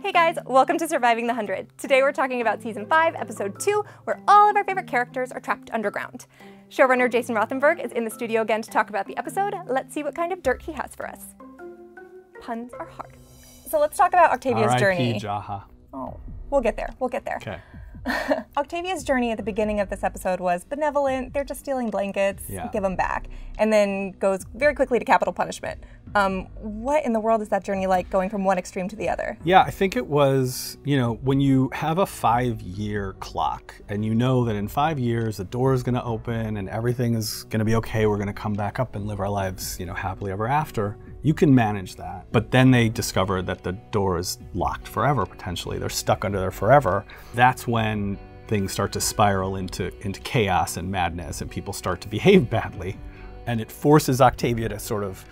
Hey guys, welcome to Surviving the 100. Today we're talking about Season 5, Episode 2, where all of our favorite characters are trapped underground. Showrunner Jason Rothenberg is in the studio again to talk about the episode. Let's see what kind of dirt he has for us. Puns are hard. So let's talk about Octavia's journey. R.I.P. Jaha. Oh, we'll get there, we'll get there. Okay. Octavia's journey at the beginning of this episode was benevolent, they're just stealing blankets, give them back, and then goes very quickly to capital punishment. What in the world is that journey like, going from one extreme to the other? Yeah, I think it was, when you have a 5-year clock and you know that in 5 years the door is going to open and everything is going to be okay, we're going to come back up and live our lives, happily ever after. You can manage that. But then they discovered that the door is locked forever, potentially. They're stuck under there forever. That's when things start to spiral into chaos and madness and people start to behave badly. And it forces Octavia to sort of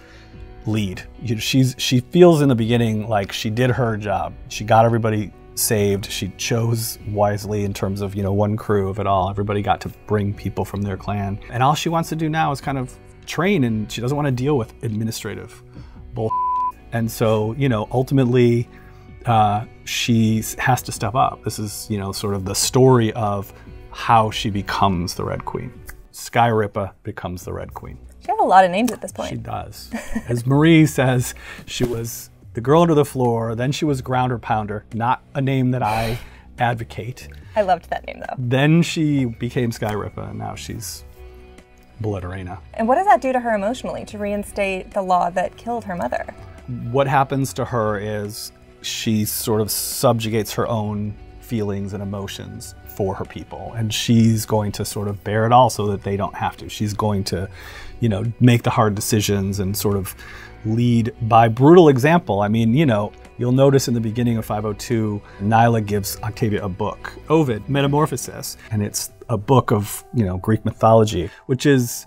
lead. She feels in the beginning like she did her job. She got everybody saved. She chose wisely in terms of, one crew of it all. Everybody got to bring people from their clan. And all she wants to do now is kind of train, and she doesn't want to deal with administrative bullshit. And so, ultimately, she has to step up. This is, sort of the story of how she becomes the Red Queen. Sky Rippa becomes the Red Queen. She has a lot of names at this point. She does. As Marie says, she was the girl under the floor, then she was Grounder Pounder, not a name that I advocate. I loved that name, though. Then she became Sky Rippa, and now she's Blood Arena. And what does that do to her emotionally, to reinstate the law that killed her mother? What happens to her is she sort of subjugates her own feelings and emotions for her people, and she's going to sort of bear it all so that they don't have to. She's going to, make the hard decisions and sort of lead by brutal example. I mean, you'll notice in the beginning of 502, Nyla gives Octavia a book, Ovid, Metamorphosis, and it's a book of, Greek mythology, which is,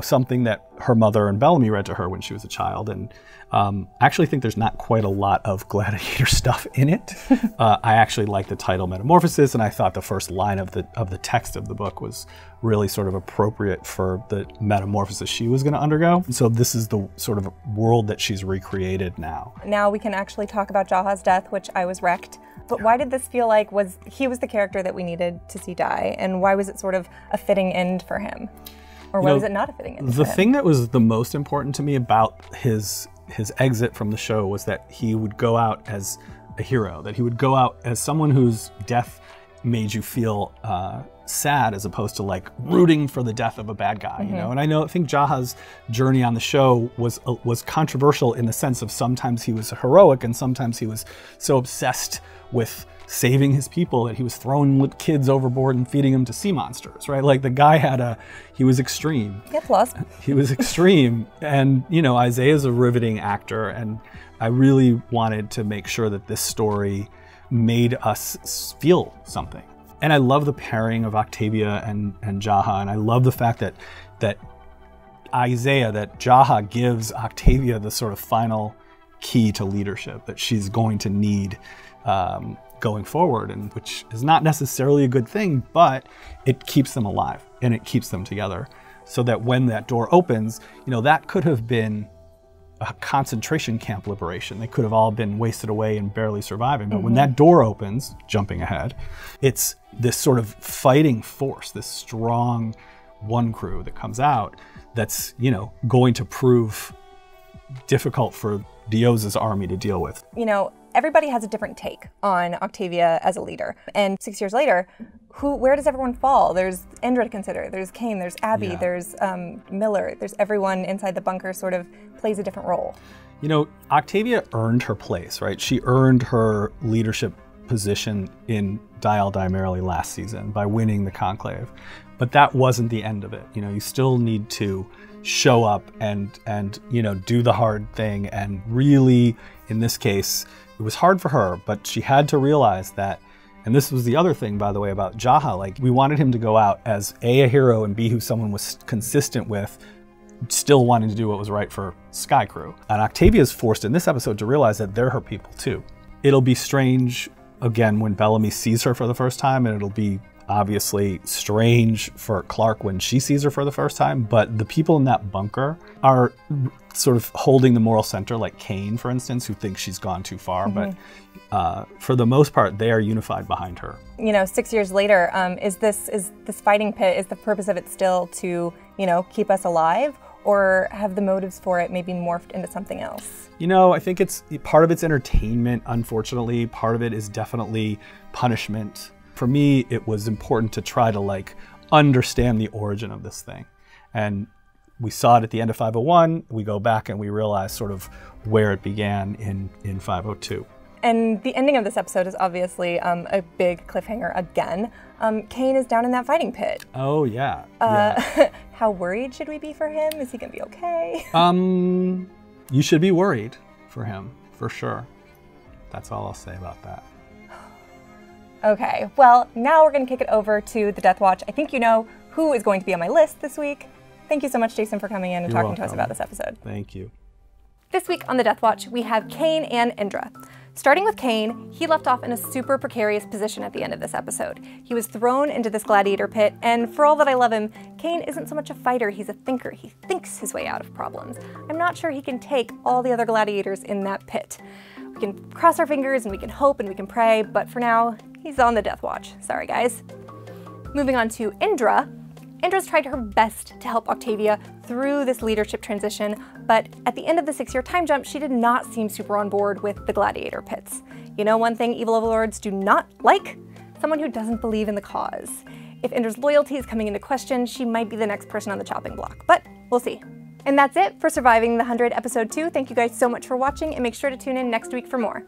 something that her mother and Bellamy read to her when she was a child. And I actually think there's not quite a lot of gladiator stuff in it. I actually like the title Metamorphosis, and I thought the first line of the text of the book was really sort of appropriate for the metamorphosis she was going to undergo. So this is the sort of world that she's recreated now. Now we can actually talk about Jaha's death, which I was wrecked. But why did this feel like he was the character that we needed to see die? And why was it sort of a fitting end for him? Or why was it not a fitting end for him? The thing that was the most important to me about his exit from the show was that he would go out as a hero, that he would go out as someone whose death made you feel sad, as opposed to like rooting for the death of a bad guy, And I think Jaha's journey on the show was controversial in the sense of sometimes he was heroic and sometimes he was so obsessed with saving his people that he was throwing kids overboard and feeding them to sea monsters, right? Like the guy he was extreme. Yeah, plus. He was extreme. And, Isaiah's a riveting actor, and I really wanted to make sure that this story made us feel something. And I love the pairing of Octavia and Jaha, and I love the fact that Jaha gives Octavia the sort of final key to leadership that she's going to need going forward, and which is not necessarily a good thing, but it keeps them alive and it keeps them together, so that when that door opens, that could have been a concentration camp liberation. They could have all been wasted away and barely surviving. But when that door opens, jumping ahead, it's this sort of fighting force, this strong one crew that comes out that's, going to prove difficult for Dios's army to deal with. Everybody has a different take on Octavia as a leader. And 6 years later, where does everyone fall? There's Indra to consider, there's Kane, there's Abby, there's Miller, there's everyone inside the bunker sort of plays a different role. Octavia earned her place, right? She earned her leadership position in Dial Die Merrily last season by winning the conclave. But that wasn't the end of it. You still need to show up and do the hard thing, and really, in this case, it was hard for her, but she had to realize that, and this was the other thing, by the way, about Jaha, like we wanted him to go out as a hero and B, who someone was consistent with, still wanting to do what was right for Sky Crew. And Octavia's forced in this episode to realize that they're her people too. It'll be strange, again, when Bellamy sees her for the first time, and it'll be obviously strange for Clark when she sees her for the first time, but the people in that bunker are sort of holding the moral center, like Kane, for instance, who thinks she's gone too far. But for the most part, they are unified behind her. You know, 6 years later, is this fighting pit, is the purpose of it still to, you know, keep us alive? Or have the motives for it maybe morphed into something else? You know, I think it's part of it's entertainment, unfortunately. Part of it is definitely punishment. For me, it was important to try to like understand the origin of this thing. And we saw it at the end of 501. We go back and we realize sort of where it began in 502. And the ending of this episode is obviously a big cliffhanger again. Kane is down in that fighting pit. Oh, yeah. How worried should we be for him? Is he gonna be okay? You should be worried for him, for sure. That's all I'll say about that. Okay, well, now we're gonna kick it over to the Death Watch. I think you know who is going to be on my list this week. Thank you so much, Jason, for coming in and talking to us about this episode. Thank you. This week on the Death Watch, we have Cain and Indra. Starting with Kane, he left off in a super precarious position at the end of this episode. He was thrown into this gladiator pit, and for all that I love him, Kane isn't so much a fighter, he's a thinker. He thinks his way out of problems. I'm not sure he can take all the other gladiators in that pit. We can cross our fingers and we can hope and we can pray, but for now, he's on the Death Watch. Sorry, guys. Moving on to Indra. Indra's tried her best to help Octavia through this leadership transition, but at the end of the 6-year time jump, she did not seem super on board with the gladiator pits. You know one thing evil overlords do not like? Someone who doesn't believe in the cause. If Indra's loyalty is coming into question, she might be the next person on the chopping block, but we'll see. And that's it for Surviving the 100 episode 2. Thank you guys so much for watching, and make sure to tune in next week for more.